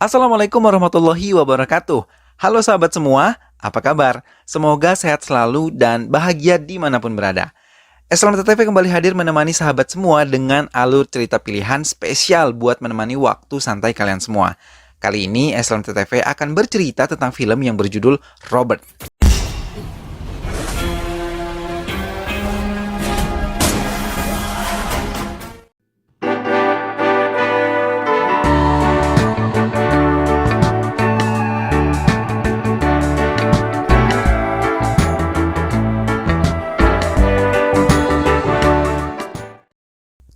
Assalamualaikum warahmatullahi wabarakatuh. Halo sahabat semua, apa kabar? Semoga sehat selalu dan bahagia dimanapun berada. Selamat kembali hadir menemani sahabat semua dengan alur cerita pilihan spesial buat menemani waktu santai kalian semua. Kali ini Selamat akan bercerita tentang film yang berjudul Robert.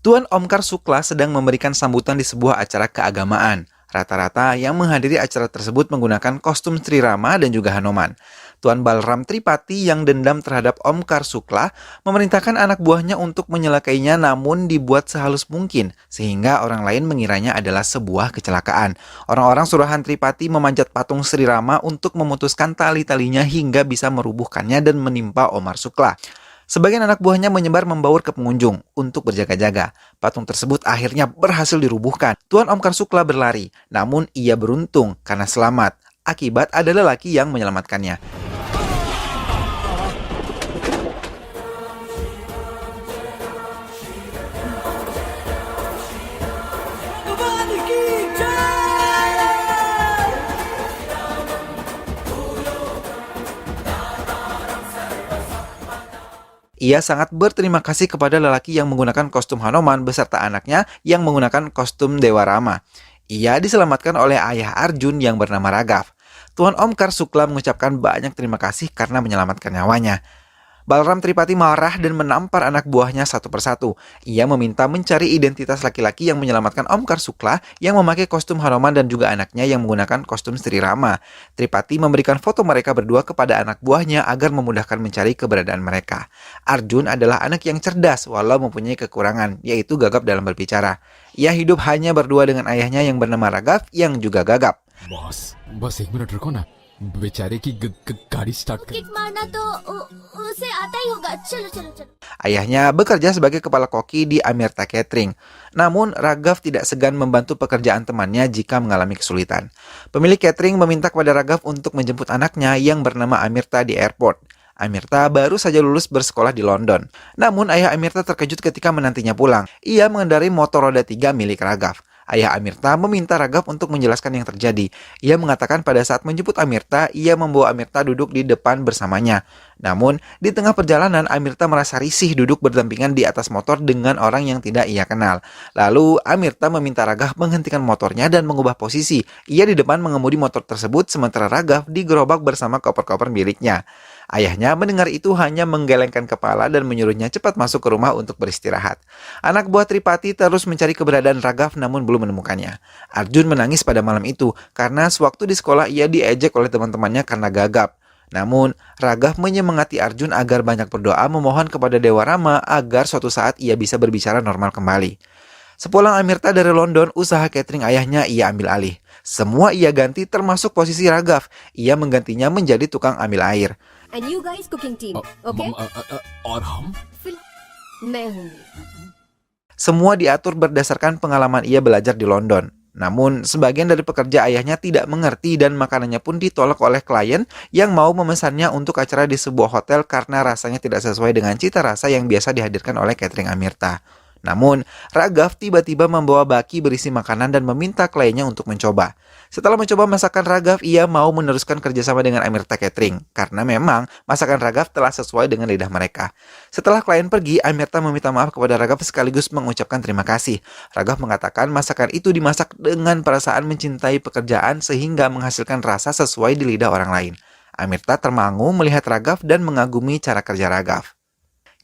Tuan Omkar Sukla sedang memberikan sambutan di sebuah acara keagamaan. Rata-rata yang menghadiri acara tersebut menggunakan kostum Sri Rama dan juga Hanuman. Tuan Balram Tripati yang dendam terhadap Omkar Sukla memerintahkan anak buahnya untuk menyelakainya namun dibuat sehalus mungkin sehingga orang lain mengiranya adalah sebuah kecelakaan. Orang-orang suruhan Tripati memanjat patung Sri Rama untuk memutuskan tali-talinya hingga bisa merubuhkannya dan menimpa Omkar Sukla. Sebagian anak buahnya menyebar membaur ke pengunjung untuk berjaga-jaga. Patung tersebut akhirnya berhasil dirubuhkan. Tuan Omkar Sukla berlari, namun ia beruntung karena selamat. Akibat ada lelaki yang menyelamatkannya. Ia sangat berterima kasih kepada lelaki yang menggunakan kostum Hanuman beserta anaknya yang menggunakan kostum Dewa Rama. Ia diselamatkan oleh ayah Arjun yang bernama Raghav. Tuan Omkar Sukla mengucapkan banyak terima kasih karena menyelamatkan nyawanya. Balram Tripati marah dan menampar anak buahnya satu persatu. Ia meminta mencari identitas laki-laki yang menyelamatkan Omkar Sukla yang memakai kostum Hanuman dan juga anaknya yang menggunakan kostum Sri Rama. Tripati memberikan foto mereka berdua kepada anak buahnya agar memudahkan mencari keberadaan mereka. Arjun adalah anak yang cerdas walau mempunyai kekurangan, yaitu gagap dalam berbicara. Ia hidup hanya berdua dengan ayahnya yang bernama Raghav yang juga gagap. Boss बस एक मिनट रुको ना बेचारे की गाड़ी स्टार्ट कर किक मारना तो उसे आता ही होगा. चलो चलो चलो. Ayahnya bekerja sebagai kepala koki di Amirta Catering. Namun, Raghav tidak segan membantu pekerjaan temannya jika mengalami kesulitan. Pemilik catering meminta kepada Raghav untuk menjemput anaknya yang bernama Amirta di airport. Amirta baru saja lulus bersekolah di London. Namun, ayah Amirta terkejut ketika menantinya pulang. Ia mengendarai motor roda 3 milik Raghav. Ayah Amirta meminta Raghav untuk menjelaskan yang terjadi. Ia mengatakan pada saat menjemput Amirta, ia membawa Amirta duduk di depan bersamanya. Namun, di tengah perjalanan, Amirta merasa risih duduk berdampingan di atas motor dengan orang yang tidak ia kenal. Lalu, Amirta meminta Raghav menghentikan motornya dan mengubah posisi. Ia di depan mengemudi motor tersebut, sementara Raghav digerobak bersama koper-koper miliknya. Ayahnya mendengar itu hanya menggelengkan kepala dan menyuruhnya cepat masuk ke rumah untuk beristirahat. Anak buah Tripati terus mencari keberadaan Raghav namun belum menemukannya. Arjun menangis pada malam itu karena sewaktu di sekolah ia diejek oleh teman-temannya karena gagap. Namun, Raghav menyemangati Arjun agar banyak berdoa memohon kepada Dewa Rama agar suatu saat ia bisa berbicara normal kembali. Sepulang Amirta dari London, usaha catering ayahnya ia ambil alih. Semua ia ganti termasuk posisi Raghav. Ia menggantinya menjadi tukang ambil air. And you guys cooking team, okay? और हम मैं हूँगी. Semua diatur berdasarkan pengalaman ia belajar di London. Namun, sebagian dari pekerja ayahnya tidak mengerti dan makanannya pun ditolak oleh klien yang mau memesannya untuk acara di sebuah hotel karena rasanya tidak sesuai dengan cita rasa yang biasa dihadirkan oleh catering Amirta. Namun, Raghav tiba-tiba membawa baki berisi makanan dan meminta kliennya untuk mencoba. Setelah mencoba masakan Raghav, ia mau meneruskan kerjasama dengan Amirta Catering, karena memang masakan Raghav telah sesuai dengan lidah mereka. Setelah klien pergi, Amirta meminta maaf kepada Raghav sekaligus mengucapkan terima kasih. Raghav mengatakan masakan itu dimasak dengan perasaan mencintai pekerjaan sehingga menghasilkan rasa sesuai di lidah orang lain. Amirta termangu melihat Raghav dan mengagumi cara kerja Raghav.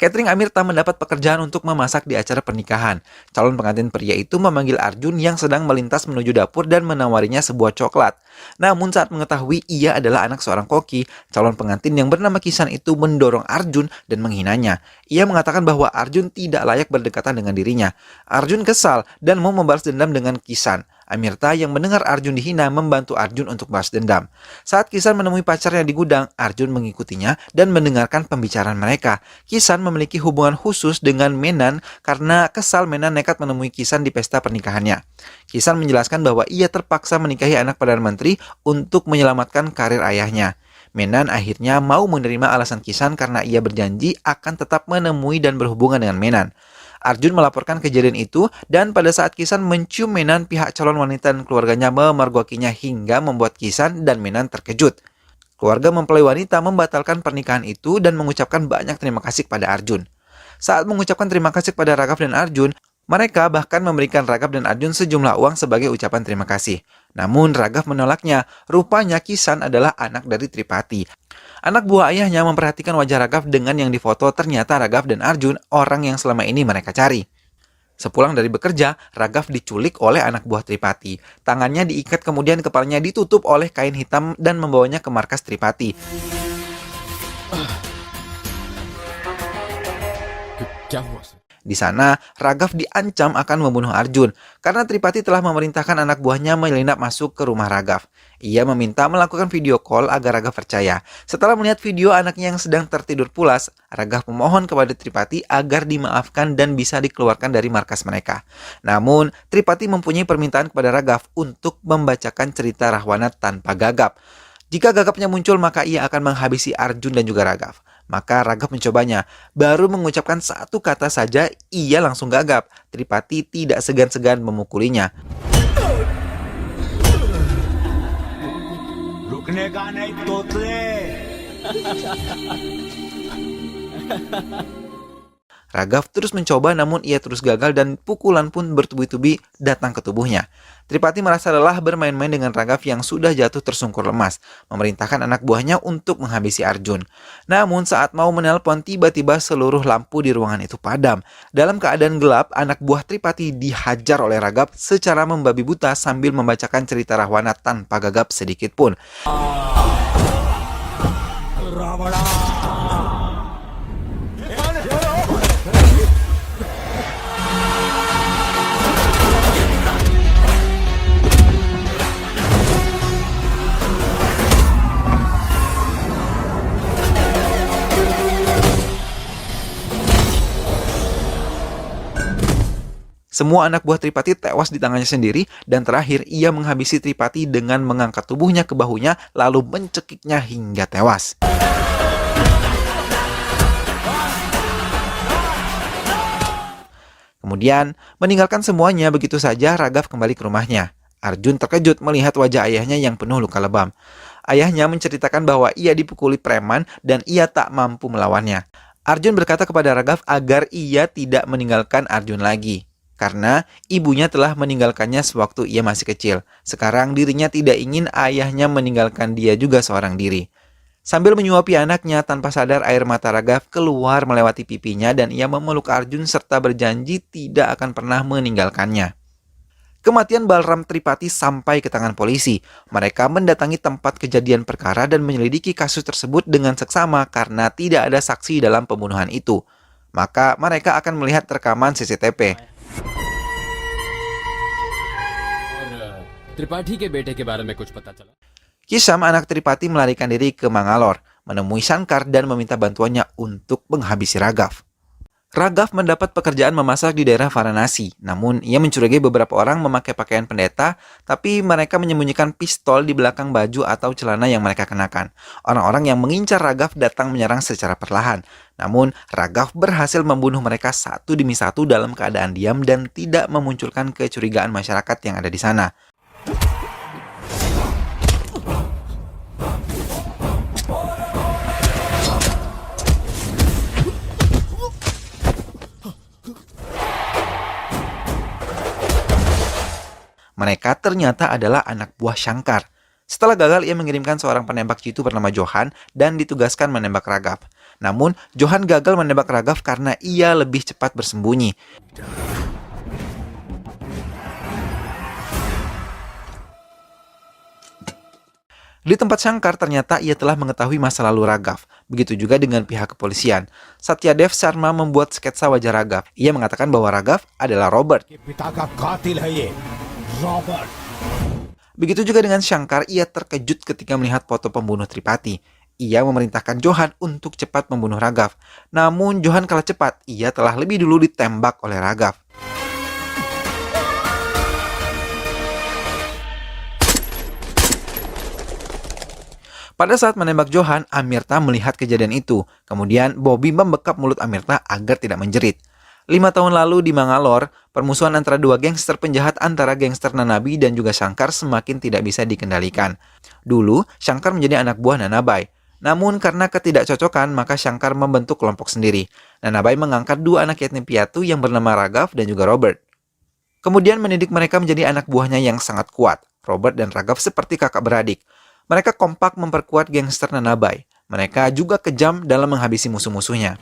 Catering Amirta mendapat pekerjaan untuk memasak di acara pernikahan. Calon pengantin pria itu memanggil Arjun yang sedang melintas menuju dapur dan menawarinya sebuah coklat. Namun saat mengetahui ia adalah anak seorang koki, calon pengantin yang bernama Kisan itu mendorong Arjun dan menghinanya. Ia mengatakan bahwa Arjun tidak layak berdekatan dengan dirinya. Arjun kesal dan mau membalas dendam dengan Kisan. Amirta yang mendengar Arjun dihina membantu Arjun untuk balas dendam. Saat Kisan menemui pacarnya di gudang, Arjun mengikutinya dan mendengarkan pembicaraan mereka. Kisan memiliki hubungan khusus dengan Menan karena kesal Menan nekat menemui Kisan di pesta pernikahannya. Kisan menjelaskan bahwa ia terpaksa menikahi anak Perdana Menteri untuk menyelamatkan karir ayahnya. Menan akhirnya mau menerima alasan Kisan karena ia berjanji akan tetap menemui dan berhubungan dengan Menan. Arjun melaporkan kejadian itu dan pada saat Kisan mencium Menan, pihak calon wanita dan keluarganya memergokinya hingga membuat Kisan dan Menan terkejut. Keluarga mempelai wanita membatalkan pernikahan itu dan mengucapkan banyak terima kasih kepada Arjun. Saat mengucapkan terima kasih kepada Raghav dan Arjun, mereka bahkan memberikan Raghav dan Arjun sejumlah uang sebagai ucapan terima kasih. Namun Raghav menolaknya, rupanya Kisan adalah anak dari Tripati. Anak buah ayahnya memperhatikan wajah Raghav dengan yang difoto, ternyata Raghav dan Arjun orang yang selama ini mereka cari. Sepulang dari bekerja, Raghav diculik oleh anak buah Tripati. Tangannya diikat kemudian kepalanya ditutup oleh kain hitam dan membawanya ke markas Tripati. क्या हुआ sir? Di sana, Raghav diancam akan membunuh Arjun karena Tripati telah memerintahkan anak buahnya menyelinap masuk ke rumah Raghav. Ia meminta melakukan video call agar Raghav percaya. Setelah melihat video anaknya yang sedang tertidur pulas, Raghav memohon kepada Tripati agar dimaafkan dan bisa dikeluarkan dari markas mereka. Namun, Tripati mempunyai permintaan kepada Raghav untuk membacakan cerita Rahwana tanpa gagap. Jika gagapnya muncul, maka ia akan menghabisi Arjun dan juga Raghav. Maka Raghav mencobanya. Baru mengucapkan satu kata saja, ia langsung gagap. Tripati tidak segan-segan memukulinya. रुकने का नहीं तोतले। Raghav terus mencoba namun ia terus gagal dan pukulan pun bertubi-tubi datang ke tubuhnya. Tripati merasa lelah bermain-main dengan Raghav yang sudah jatuh tersungkur lemas, memerintahkan anak buahnya untuk menghabisi Arjun. Namun saat mau menelpon, tiba-tiba seluruh lampu di ruangan itu padam. Dalam keadaan gelap, anak buah Tripati dihajar oleh Raghav secara membabi buta sambil membacakan cerita Rahwana tanpa gagap sedikit pun. Semua anak buah Tripati tewas di tangannya sendiri dan terakhir ia menghabisi Tripati dengan mengangkat tubuhnya ke bahunya lalu mencekiknya hingga tewas. Kemudian, meninggalkan semuanya begitu saja, Raghav kembali ke rumahnya. Arjun terkejut melihat wajah ayahnya yang penuh luka lebam. Ayahnya menceritakan bahwa ia dipukuli preman dan ia tak mampu melawannya. Arjun berkata kepada Raghav agar ia tidak meninggalkan Arjun lagi. Karena ibunya telah meninggalkannya sewaktu ia masih kecil. Sekarang dirinya tidak ingin ayahnya meninggalkan dia juga seorang diri. Sambil menyuapi anaknya, tanpa sadar air mata Raghav keluar melewati pipinya dan ia memeluk Arjun serta berjanji tidak akan pernah meninggalkannya. Kematian Balram Tripati sampai ke tangan polisi. Mereka mendatangi tempat kejadian perkara dan menyelidiki kasus tersebut dengan seksama karena tidak ada saksi dalam pembunuhan itu. Maka mereka akan melihat rekaman CCTV. Tripathi के बेटे के बारे में कुछ पता चला? Kisam, anak Tripati, melarikan diri ke Mangalore, menemui Shankar dan meminta bantuannya untuk menghabisi Raghav. Raghav mendapat pekerjaan memasak di daerah Varanasi, namun ia mencurigai beberapa orang memakai pakaian pendeta, tapi mereka menyembunyikan pistol di belakang baju atau celana yang mereka kenakan. Orang-orang yang mengincar Raghav datang menyerang secara perlahan, namun Raghav berhasil membunuh mereka satu demi satu dalam keadaan diam dan tidak memunculkan kecurigaan masyarakat yang ada di sana. Mereka ternyata adalah anak buah Shankar. Setelah gagal, ia mengirimkan seorang penembak jitu bernama Johan dan ditugaskan menembak Raghav. Namun, Johan gagal menembak Raghav karena ia lebih cepat bersembunyi. Di tempat Shankar, ternyata ia telah mengetahui masa lalu Raghav. Begitu juga dengan pihak kepolisian. Satyadev Sharma membuat sketsa wajah Raghav. Ia mengatakan bahwa Raghav adalah Robert. पिता का कातिल है ये Robert. Begitu juga dengan Shankar, ia terkejut ketika melihat foto pembunuh Tripati. Ia memerintahkan Johan untuk cepat membunuh Raghav. Namun Johan kalah cepat, ia telah lebih dulu ditembak oleh Raghav. Pada saat menembak Johan, Amirta melihat kejadian itu. Kemudian Bobby membekap mulut Amirta agar tidak menjerit. 5 tahun lalu di Mangalore, permusuhan antara dua gangster penjahat antara gangster Nanabi dan juga Shankar semakin tidak bisa dikendalikan. Dulu, Shankar menjadi anak buah Nanabai. Namun karena ketidakcocokan, maka Shankar membentuk kelompok sendiri. Nanabai mengangkat 2 anak yatim piatu yang bernama Raghav dan juga Robert. Kemudian mendidik mereka menjadi anak buahnya yang sangat kuat. Robert dan Raghav seperti kakak beradik. Mereka kompak memperkuat gangster Nanabai. Mereka juga kejam dalam menghabisi musuh-musuhnya.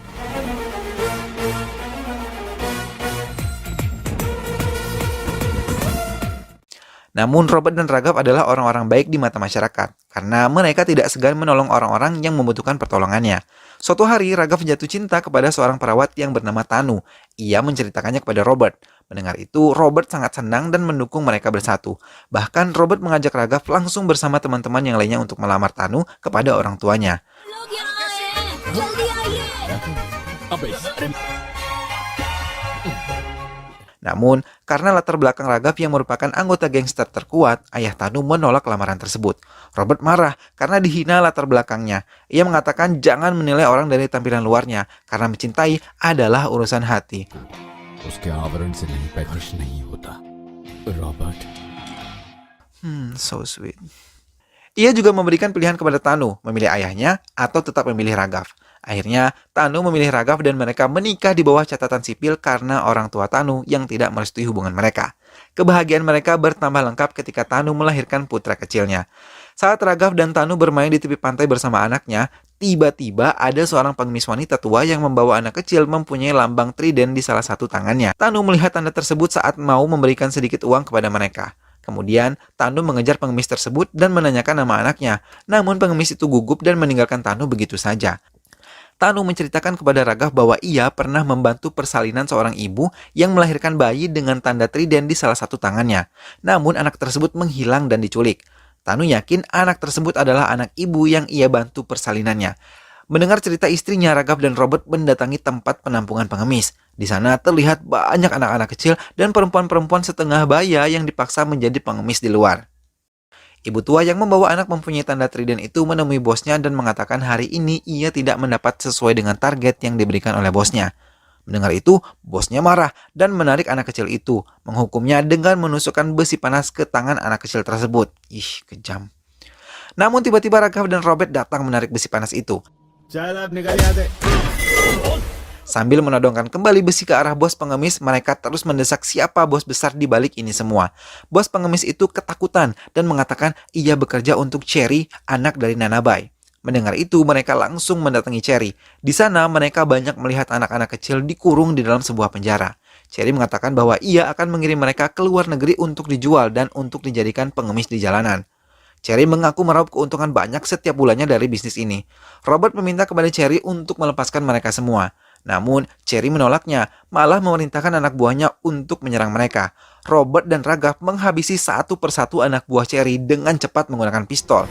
Namun Robert dan Raghav adalah orang-orang baik di mata masyarakat, karena mereka tidak segan menolong orang-orang yang membutuhkan pertolongannya. Suatu hari Raghav jatuh cinta kepada seorang perawat yang bernama Tanu. Ia menceritakannya kepada Robert. Mendengar itu, Robert sangat senang dan mendukung mereka bersatu. Bahkan Robert mengajak Raghav langsung bersama teman-teman yang lainnya untuk melamar Tanu kepada orang tuanya. लोग यहाँ आए, जल्दी आइए। अबे Namun, karena latar belakang Raghav yang merupakan anggota gangster terkuat, ayah Tanu menolak lamaran tersebut. Robert marah karena dihina latar belakangnya. Ia mengatakan jangan menilai orang dari tampilan luarnya, karena mencintai adalah urusan hati. उसके आवरण से नहीं खुश नहीं होता Robert So sweet. Ia juga memberikan pilihan kepada Tanu, memilih ayahnya atau tetap memilih Raghav. Akhirnya, Tanu memilih Raghav dan mereka menikah di bawah catatan sipil karena orang tua Tanu yang tidak merestui hubungan mereka. Kebahagiaan mereka bertambah lengkap ketika Tanu melahirkan putra kecilnya. Saat Raghav dan Tanu bermain di tepi pantai bersama anaknya, tiba-tiba ada seorang pengemis wanita tua yang membawa anak kecil mempunyai lambang trident di salah satu tangannya. Tanu melihat tanda tersebut saat mau memberikan sedikit uang kepada mereka. Kemudian, Tanu mengejar pengemis tersebut dan menanyakan nama anaknya. Namun pengemis itu gugup dan meninggalkan Tanu begitu saja. Tanu menceritakan kepada Raghav bahwa ia pernah membantu persalinan seorang ibu yang melahirkan bayi dengan tanda trident di salah satu tangannya. Namun anak tersebut menghilang dan diculik. Tanu yakin anak tersebut adalah anak ibu yang ia bantu persalinannya. Mendengar cerita istrinya, Raghav dan Robert mendatangi tempat penampungan pengemis. Di sana terlihat banyak anak-anak kecil dan perempuan-perempuan setengah baya yang dipaksa menjadi pengemis di luar. Ibu tua yang membawa anak mempunyai tanda trident itu menemui bosnya dan mengatakan hari ini ia tidak mendapat sesuai dengan target yang diberikan oleh bosnya. Mendengar itu, bosnya marah dan menarik anak kecil itu, menghukumnya dengan menusukkan besi panas ke tangan anak kecil tersebut. Ih, kejam. Namun tiba-tiba Raghav dan Robert datang menarik besi panas itu. चल अब निकल यहाँ से। Sambil menodongkan kembali besi ke arah bos pengemis, mereka terus mendesak siapa bos besar di balik ini semua. Bos pengemis itu ketakutan dan mengatakan ia bekerja untuk Cherry, anak dari Nanabai. Mendengar itu, mereka langsung mendatangi Cherry. Di sana, mereka banyak melihat anak-anak kecil dikurung di dalam sebuah penjara. Cherry mengatakan bahwa ia akan mengirim mereka ke luar negeri untuk dijual dan untuk dijadikan pengemis di jalanan. Cherry mengaku meraup keuntungan banyak setiap bulannya dari bisnis ini. Robert meminta kepada Cherry untuk melepaskan mereka semua. Namun, Cherry menolaknya, malah memerintahkan anak buahnya untuk menyerang mereka. Robert dan Raghav menghabisi satu persatu anak buah Cherry dengan cepat menggunakan pistol.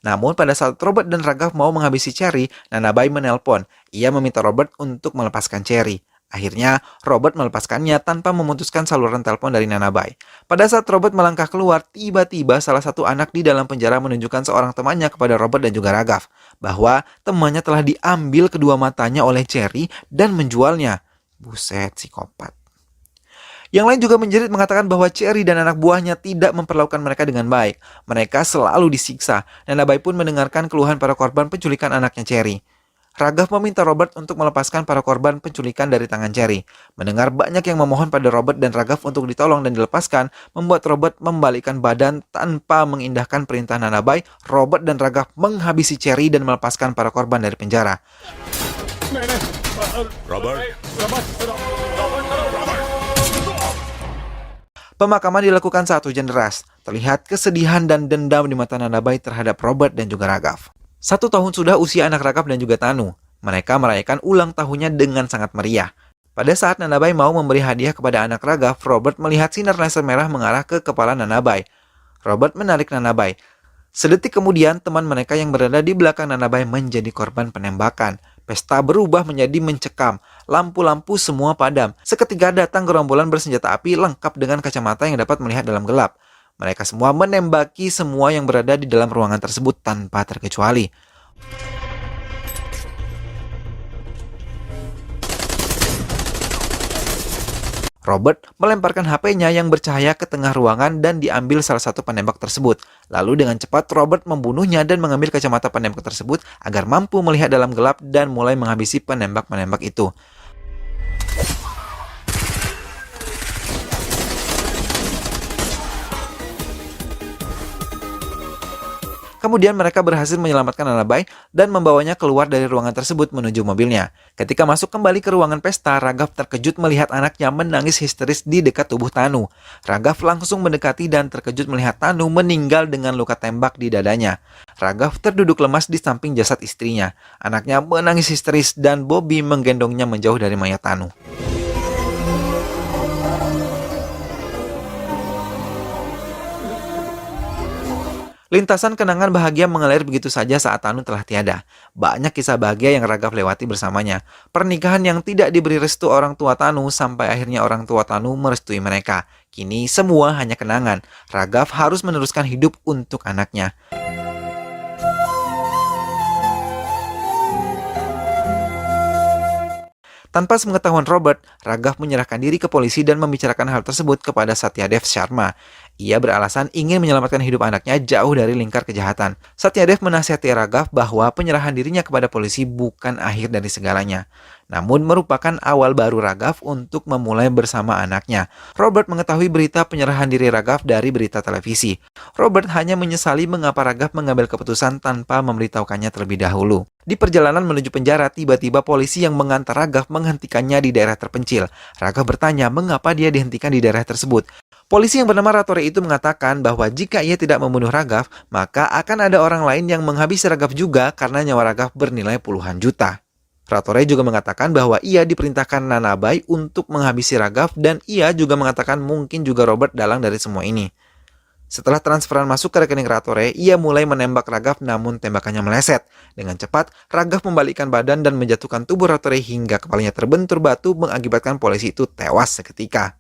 Namun pada saat Robert dan Raghav mau menghabisi Cherry, Nanabai menelpon. Ia meminta Robert untuk melepaskan Cherry. Akhirnya, Robert melepaskannya tanpa memutuskan saluran telepon dari Nanabai. Pada saat Robert melangkah keluar, tiba-tiba salah satu anak di dalam penjara menunjukkan seorang temannya kepada Robert dan juga Raghav, bahwa temannya telah diambil kedua matanya oleh Cherry dan menjualnya. Buset, psikopat. Yang lain juga menjerit mengatakan bahwa Cherry dan anak buahnya tidak memperlakukan mereka dengan baik. Mereka selalu disiksa. Nanabai pun mendengarkan keluhan para korban penculikan anaknya Cherry. Raghav meminta Robert untuk melepaskan para korban penculikan dari tangan Cherry. Mendengar banyak yang memohon pada Robert dan Raghav untuk ditolong dan dilepaskan, membuat Robert membalikkan badan tanpa mengindahkan perintah Nanabai. Robert dan Raghav menghabisi Cherry dan melepaskan para korban dari penjara. Pemakaman dilakukan saat hujan deras. Terlihat kesedihan dan dendam di mata Nanabai terhadap Robert dan juga Raghav. 1 tahun sudah usia anak Raghav dan juga Tanu. Mereka merayakan ulang tahunnya dengan sangat meriah. Pada saat Nanabai mau memberi hadiah kepada anak Raghav, Robert melihat sinar laser merah mengarah ke kepala Nanabai. Robert menarik Nanabai. Sedetik kemudian, teman mereka yang berada di belakang Nanabai menjadi korban penembakan. Pesta berubah menjadi mencekam. Lampu-lampu semua padam. Seketika datang gerombolan bersenjata api lengkap dengan kacamata yang dapat melihat dalam gelap. Mereka semua menembaki semua yang berada di dalam ruangan tersebut tanpa terkecuali. Robert melemparkan HP-nya yang bercahaya ke tengah ruangan dan diambil salah satu penembak tersebut. Lalu dengan cepat Robert membunuhnya dan mengambil kacamata penembak tersebut agar mampu melihat dalam gelap dan mulai menghabisi penembak-penembak itu. Kemudian mereka berhasil menyelamatkan Nanabai dan membawanya keluar dari ruangan tersebut menuju mobilnya. Ketika masuk kembali ke ruangan pesta, Raghav terkejut melihat anaknya menangis histeris di dekat tubuh Tanu. Raghav langsung mendekati dan terkejut melihat Tanu meninggal dengan luka tembak di dadanya. Raghav terduduk lemas di samping jasad istrinya. Anaknya menangis histeris dan Bobby menggendongnya menjauh dari mayat Tanu. Lintasan kenangan bahagia mengalir begitu saja saat Tanu telah tiada. Banyak kisah bahagia yang Raghav lewati bersamanya. Pernikahan yang tidak diberi restu orang tua Tanu sampai akhirnya orang tua Tanu merestui mereka. Kini semua hanya kenangan. Raghav harus meneruskan hidup untuk anaknya. Tanpa sepengetahuan Robert, Raghav menyerahkan diri ke polisi dan membicarakan hal tersebut kepada Satyadev Sharma. Ia beralasan ingin menyelamatkan hidup anaknya jauh dari lingkar kejahatan. Satyadev menasihati Raghav bahwa penyerahan dirinya kepada polisi bukan akhir dari segalanya, namun merupakan awal baru Raghav untuk memulai bersama anaknya. Robert mengetahui berita penyerahan diri Raghav dari berita televisi. Robert hanya menyesali mengapa Raghav mengambil keputusan tanpa memberitahukannya terlebih dahulu. Di perjalanan menuju penjara, tiba-tiba polisi yang mengantar Raghav menghentikannya di daerah terpencil. Raghav bertanya mengapa dia dihentikan di daerah tersebut. Polisi yang bernama Ratore itu mengatakan bahwa jika ia tidak membunuh Raghav, maka akan ada orang lain yang menghabisi Raghav juga karena nyawa Raghav bernilai puluhan juta. Ratore juga mengatakan bahwa ia diperintahkan Nanabai untuk menghabisi Raghav dan ia juga mengatakan mungkin juga Robert dalang dari semua ini. Setelah transferan masuk ke rekening Ratore, ia mulai menembak Raghav namun tembakannya meleset. Dengan cepat, Raghav membalikkan badan dan menjatuhkan tubuh Ratore hingga kepalanya terbentur batu mengakibatkan polisi itu tewas seketika.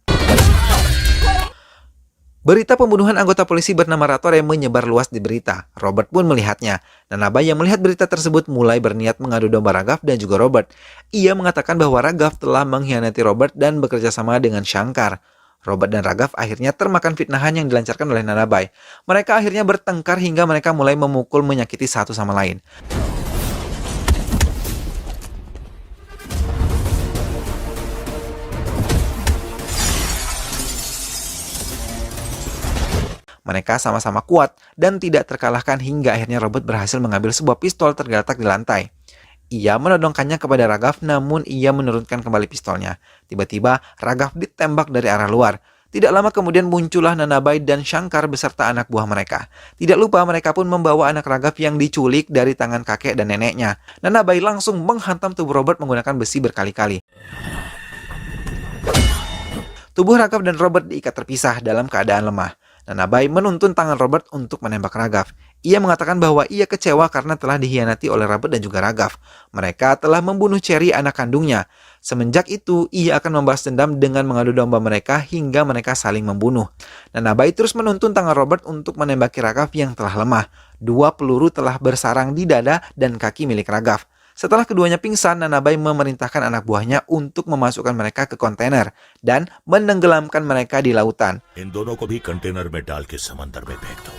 Berita pembunuhan anggota polisi bernama Ratore menyebar luas di berita. Robert pun melihatnya. Nanabai yang melihat berita tersebut mulai berniat mengadu domba Raghav dan juga Robert. Ia mengatakan bahwa Raghav telah mengkhianati Robert dan bekerja sama dengan Shankar. Robert dan Raghav akhirnya termakan fitnahan yang dilancarkan oleh Nanabai. Mereka akhirnya bertengkar hingga mereka mulai memukul menyakiti satu sama lain. Mereka sama-sama kuat dan tidak terkalahkan hingga akhirnya Robert berhasil mengambil sebuah pistol tergeletak di lantai. Ia menodongkannya kepada Raghav namun ia menurunkan kembali pistolnya. Tiba-tiba Raghav ditembak dari arah luar. Tidak lama kemudian muncullah Nanabai dan Shankar beserta anak buah mereka. Tidak lupa mereka pun membawa anak Raghav yang diculik dari tangan kakek dan neneknya. Nanabai langsung menghantam tubuh Robert menggunakan besi berkali-kali. Tubuh Raghav dan Robert diikat terpisah dalam keadaan lemah. Nanabai menuntun tangan Robert untuk menembak Raghav. Ia mengatakan bahwa ia kecewa karena telah dikhianati oleh Robert dan juga Raghav. Mereka telah membunuh Cherry anak kandungnya. Semenjak itu, ia akan membalas dendam dengan mengadu domba mereka hingga mereka saling membunuh. Nanabai terus menuntun tangan Robert untuk menembaki Raghav yang telah lemah. 2 peluru telah bersarang di dada dan kaki milik Raghav. Setelah keduanya pingsan, Nanabai memerintahkan anak buahnya untuk memasukkan mereka ke kontainer dan menenggelamkan mereka di lautan. इन दोनों को भी कंटेनर में डाल के समंदर में फेंक दो.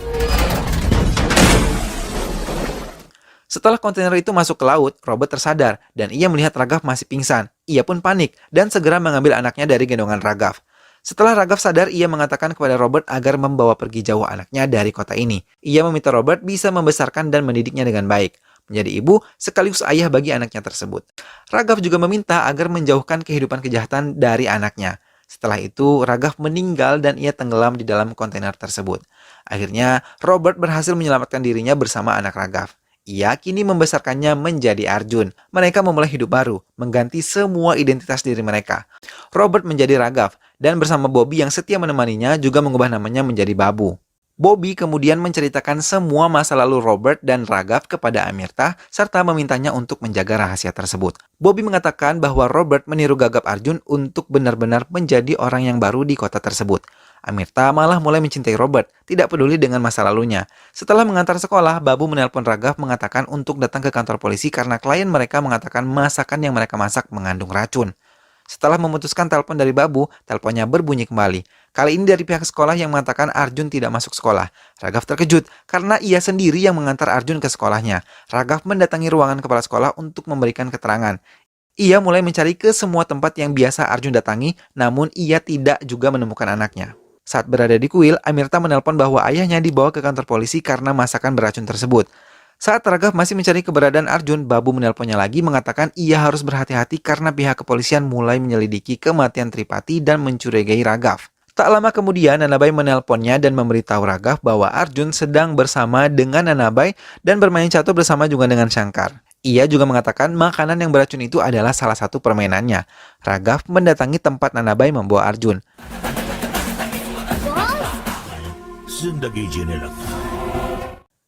Setelah kontainer itu masuk ke laut, Robert tersadar dan ia melihat Raghav masih pingsan. Ia pun panik dan segera mengambil anaknya dari gendongan Raghav. Setelah Raghav sadar, ia mengatakan kepada Robert agar membawa pergi jauh anaknya dari kota ini. Ia meminta Robert bisa membesarkan dan mendidiknya dengan baik, menjadi ibu sekaligus ayah bagi anaknya tersebut. Raghav juga meminta agar menjauhkan kehidupan kejahatan dari anaknya. Setelah itu, Raghav meninggal dan ia tenggelam di dalam kontainer tersebut. Akhirnya, Robert berhasil menyelamatkan dirinya bersama anak Raghav. Ia kini membesarkannya menjadi Arjun. Mereka memulai hidup baru, mengganti semua identitas diri mereka. Robert menjadi Raghav, dan bersama Bobby yang setia menemaninya juga mengubah namanya menjadi Babu. Bobby kemudian menceritakan semua masa lalu Robert dan Raghav kepada Amirta serta memintanya untuk menjaga rahasia tersebut. Bobby mengatakan bahwa Robert meniru gagap Arjun untuk benar-benar menjadi orang yang baru di kota tersebut. Amirta malah mulai mencintai Robert, tidak peduli dengan masa lalunya. Setelah mengantar sekolah, Babu menelpon Raghav mengatakan untuk datang ke kantor polisi karena klien mereka mengatakan masakan yang mereka masak mengandung racun. Setelah memutuskan telepon dari Babu, teleponnya berbunyi kembali. Kali ini dari pihak sekolah yang mengatakan Arjun tidak masuk sekolah. Raghav terkejut karena ia sendiri yang mengantar Arjun ke sekolahnya. Raghav mendatangi ruangan kepala sekolah untuk memberikan keterangan. Ia mulai mencari ke semua tempat yang biasa Arjun datangi, namun ia tidak juga menemukan anaknya. Saat berada di kuil, Amirta menelpon bahwa ayahnya dibawa ke kantor polisi karena masakan beracun tersebut. Saat Raghav masih mencari keberadaan Arjun, Babu menelponnya lagi mengatakan ia harus berhati-hati karena pihak kepolisian mulai menyelidiki kematian Tripati dan mencurigai Raghav. Tak lama kemudian, Nanabai menelponnya dan memberitahu Raghav bahwa Arjun sedang bersama dengan Nanabai dan bermain catur bersama juga dengan Shankar. Ia juga mengatakan makanan yang beracun itu adalah salah satu permainannya. Raghav mendatangi tempat Nanabai membawa Arjun. जिंदगी जीने लगता है।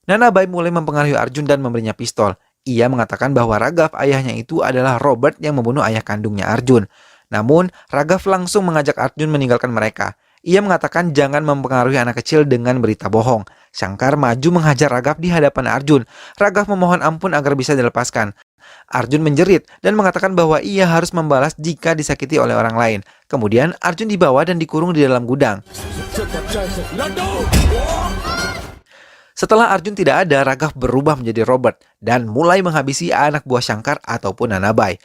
Nanabai mulai mempengaruhi Arjun dan memberinya pistol. Ia mengatakan bahwa Raghav ayahnya itu adalah Robert yang membunuh ayah kandungnya Arjun. Namun, Raghav langsung mengajak Arjun meninggalkan mereka. Ia mengatakan jangan mempengaruhi anak kecil dengan berita bohong. Shankar maju menghajar Raghav di hadapan Arjun. Raghav memohon ampun agar bisa dilepaskan. Arjun menjerit dan mengatakan bahwa ia harus membalas jika disakiti oleh orang lain. Kemudian, Arjun dibawa dan dikurung di dalam gudang. Setelah Arjun tidak ada, Raghav berubah menjadi Robert dan mulai menghabisi anak buah Shankar ataupun Nanabai.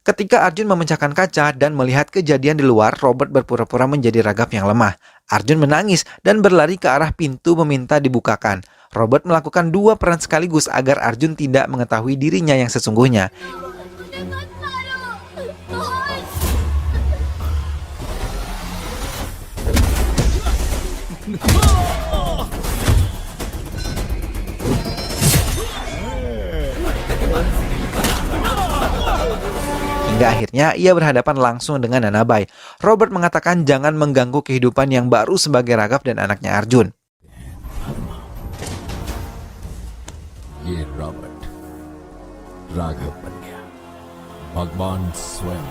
Ketika Arjun memecahkan kaca dan melihat kejadian di luar, Robert berpura-pura menjadi Raghav yang lemah. Arjun menangis dan berlari ke arah pintu meminta dibukakan. Robert melakukan dua peran sekaligus agar Arjun tidak mengetahui dirinya yang sesungguhnya. Hingga akhirnya ia berhadapan langsung dengan Nanabai. Robert mengatakan jangan mengganggu kehidupan yang baru sebagai Raghav dan anaknya Arjun. ये रॉबर्ट राघव बन गया भगवान स्वयं।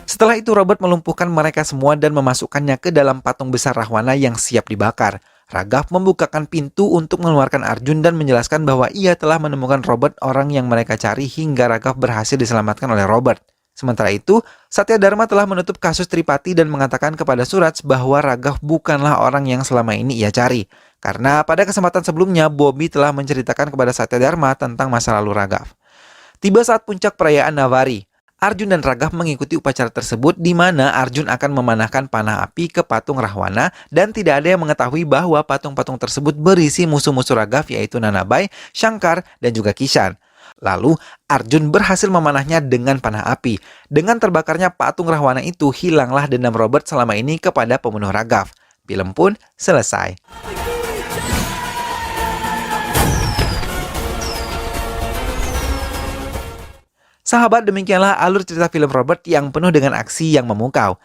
Setelah itu Robert melumpuhkan mereka semua dan memasukkannya ke dalam patung besar Rahwana yang siap dibakar. Raghav membukakan pintu untuk mengeluarkan Arjun dan menjelaskan bahwa ia telah menemukan Robert, orang yang mereka cari, hingga Raghav berhasil diselamatkan oleh Robert. Sementara itu, Satya Dharma telah menutup kasus Tripati dan mengatakan kepada Suraj bahwa Raghav bukanlah orang yang selama ini ia cari. Karena pada kesempatan sebelumnya, Bobby telah menceritakan kepada Satya Dharma tentang masa lalu Raghav. Tiba saat puncak perayaan Navari. Arjun dan Raghav mengikuti upacara tersebut di mana Arjun akan memanahkan panah api ke patung Rahwana dan tidak ada yang mengetahui bahwa patung-patung tersebut berisi musuh-musuh Raghav yaitu Nanabai, Shankar, dan juga Kishan. Lalu Arjun berhasil memanahnya dengan panah api. Dengan terbakarnya patung Rahwana itu, hilanglah dendam Robert selama ini kepada pembunuh Raghav. Film pun selesai. Sahabat, demikianlah alur cerita film Robert yang penuh dengan aksi yang memukau.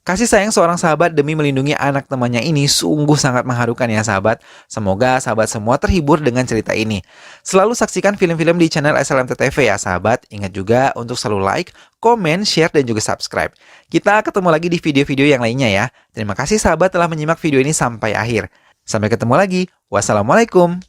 Kasih sayang seorang sahabat demi melindungi anak temannya ini sungguh sangat mengharukan ya sahabat. Semoga sahabat semua terhibur dengan cerita ini. Selalu saksikan film-film di channel SLMT TV ya sahabat. Ingat juga untuk selalu like, komen, share, dan juga subscribe. Kita ketemu lagi di video-video yang lainnya ya. Terima kasih sahabat telah menyimak video ini sampai akhir. Sampai ketemu lagi. Wassalamualaikum.